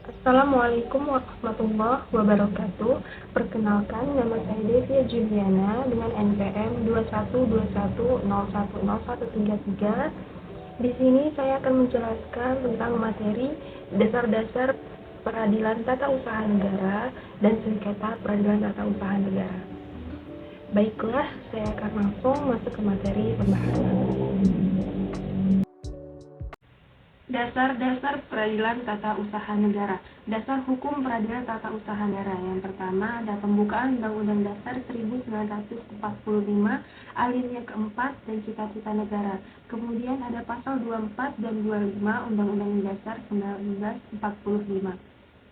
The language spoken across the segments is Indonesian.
Assalamualaikum warahmatullahi wabarakatuh. Perkenalkan, nama saya Devia Juliana dengan NPM 2121010133. Di sini saya akan menjelaskan tentang materi dasar-dasar peradilan tata usaha negara dan sengketa peradilan tata usaha negara. Baiklah, saya akan langsung masuk ke materi pembahasan. Dasar-dasar peradilan tata usaha negara. Dasar hukum peradilan tata usaha negara. Yang pertama ada pembukaan Undang-Undang Dasar 1945 alinea keempat dan cita-cita negara. Kemudian ada pasal 24 dan 25 Undang-Undang Dasar 1945.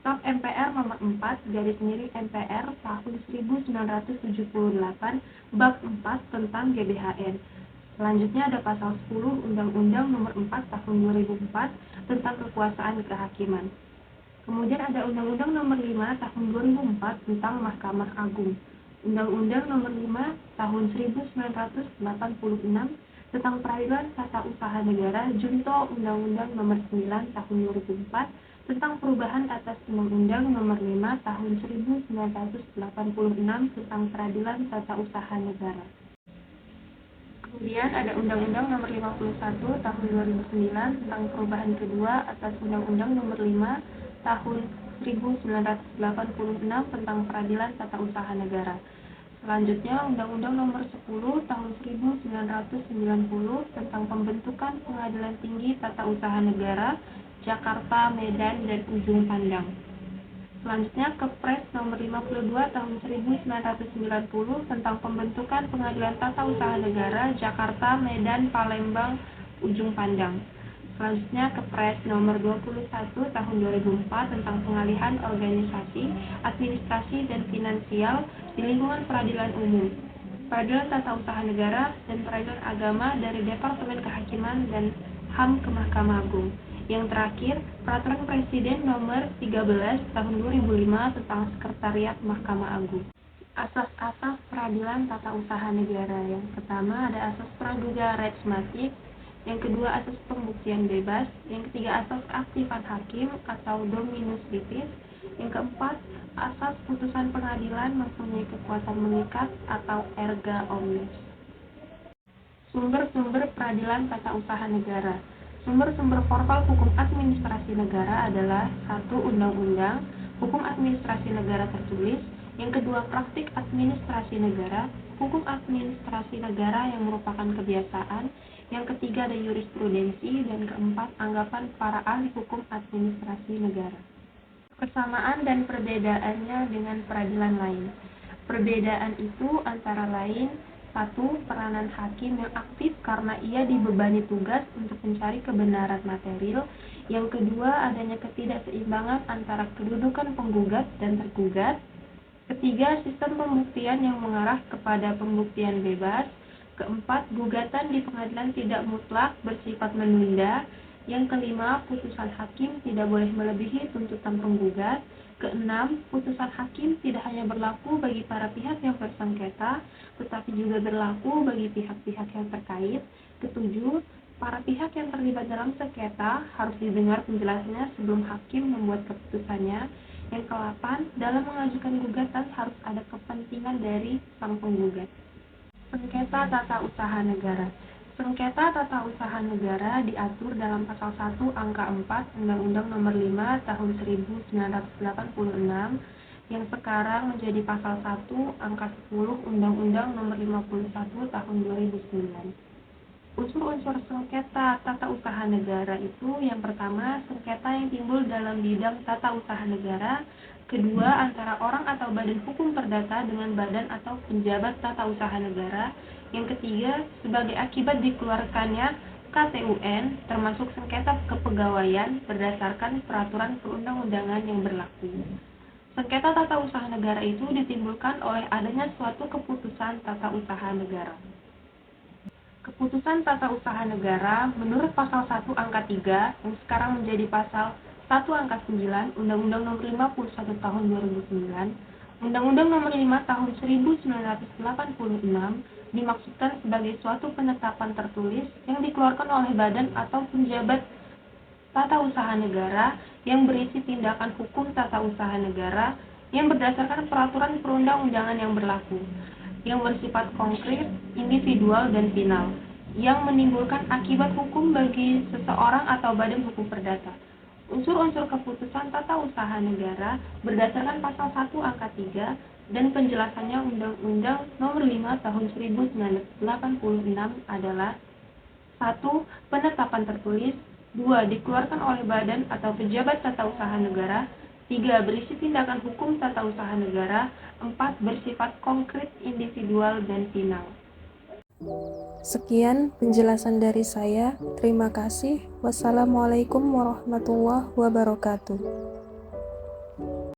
Staf MPR nomor 4 garis miring MPR tahun 1978 bab 4 tentang GBHN. Selanjutnya ada pasal 10 Undang-Undang nomor 4 tahun 2004 tentang kekuasaan kehakiman. Kemudian ada Undang-Undang nomor 5 tahun 2004 tentang Mahkamah Agung. Undang-Undang nomor 5 tahun 1986 tentang peradilan tata usaha negara junto Undang-Undang nomor 9 tahun 2004 tentang perubahan atas Undang-Undang nomor 5 tahun 1986 tentang peradilan tata usaha negara. Kemudian ada Undang-Undang nomor 51 tahun 2009 tentang perubahan kedua atas Undang-Undang nomor 5 tahun 1986 tentang peradilan tata usaha negara. Selanjutnya Undang-Undang nomor 10 tahun 1990 tentang pembentukan Pengadilan Tinggi Tata Usaha Negara Jakarta, Medan, dan Ujung Pandang. Selanjutnya Kepres nomor 52 tahun 1990 tentang pembentukan Pengadilan Tata Usaha Negara Jakarta, Medan, Palembang, Ujung Pandang. Selanjutnya Kepres nomor 21 tahun 2004 tentang pengalihan organisasi, administrasi, dan finansial di lingkungan peradilan umum, peradilan tata usaha negara, dan peradilan agama dari Departemen Kehakiman dan HAM ke Mahkamah Agung. Yang terakhir, Peraturan Presiden Nomor 13 Tahun 2005 tentang Sekretariat Mahkamah Agung. Asas-asas peradilan tata usaha negara. Yang pertama ada asas praduga res matic, yang kedua asas pembuktian bebas, yang ketiga asas keaktifan hakim atau dominus litis, yang keempat asas putusan pengadilan mempunyai kekuatan mengikat atau erga omnes. Sumber-sumber peradilan tata usaha negara. Sumber-sumber formal hukum administrasi negara adalah 1. Undang-undang, hukum administrasi negara tertulis, yang kedua praktik administrasi negara, hukum administrasi negara yang merupakan kebiasaan, yang ketiga ada jurisprudensi, dan keempat anggapan para ahli hukum administrasi negara. Persamaan dan perbedaannya dengan peradilan lain. Perbedaan itu antara lain 1. Peranan hakim yang aktif karena ia dibebani tugas untuk mencari kebenaran material. Yang kedua, adanya ketidakseimbangan antara kedudukan penggugat dan tergugat. Ketiga, sistem pembuktian yang mengarah kepada pembuktian bebas. Keempat, gugatan di pengadilan tidak mutlak bersifat menunda. Yang kelima, putusan hakim tidak boleh melebihi tuntutan penggugat. Keenam, putusan hakim tidak hanya berlaku bagi para pihak yang bersengketa, tetapi juga berlaku bagi pihak-pihak yang terkait. Ketujuh, para pihak yang terlibat dalam sengketa harus didengar penjelasannya sebelum hakim membuat keputusannya. Yang ke-8, dalam mengajukan gugatan harus ada kepentingan dari sang penggugat. Sengketa tata usaha negara. Sengketa tata usaha negara diatur dalam pasal 1 angka 4 Undang-Undang nomor 5 tahun 1986 yang sekarang menjadi pasal 1 angka 10 Undang-Undang nomor 51 tahun 2009. Unsur-unsur sengketa tata usaha negara itu yang pertama, sengketa yang timbul dalam bidang tata usaha negara. Kedua, antara orang atau badan hukum perdata dengan badan atau penjabat tata usaha negara. Yang ketiga, sebagai akibat dikeluarkannya KTUN, termasuk sengketa kepegawaian berdasarkan peraturan perundang-undangan yang berlaku. Sengketa tata usaha negara itu ditimbulkan oleh adanya suatu keputusan tata usaha negara. Keputusan tata usaha negara menurut pasal 1 angka 3 yang sekarang menjadi pasal 1 angka 9 Undang-Undang nomor 51 tahun 2009, Undang-Undang nomor 5 tahun 1986 dimaksudkan sebagai suatu penetapan tertulis yang dikeluarkan oleh badan atau penjabat tata usaha negara yang berisi tindakan hukum tata usaha negara yang berdasarkan peraturan perundang-undangan yang berlaku, yang bersifat konkret, individual, dan final, yang menimbulkan akibat hukum bagi seseorang atau badan hukum perdata. Unsur-unsur keputusan tata usaha negara berdasarkan pasal 1 angka 3 dan penjelasannya Undang-Undang Nomor 5 Tahun 1986 adalah: 1. Penetapan tertulis. 2. Dikeluarkan oleh badan atau pejabat tata usaha negara. 3. Berisi tindakan hukum tata usaha negara. 4. Bersifat konkret, individual, dan final. Sekian penjelasan dari saya. Terima kasih. Wassalamualaikum warahmatullahi wabarakatuh.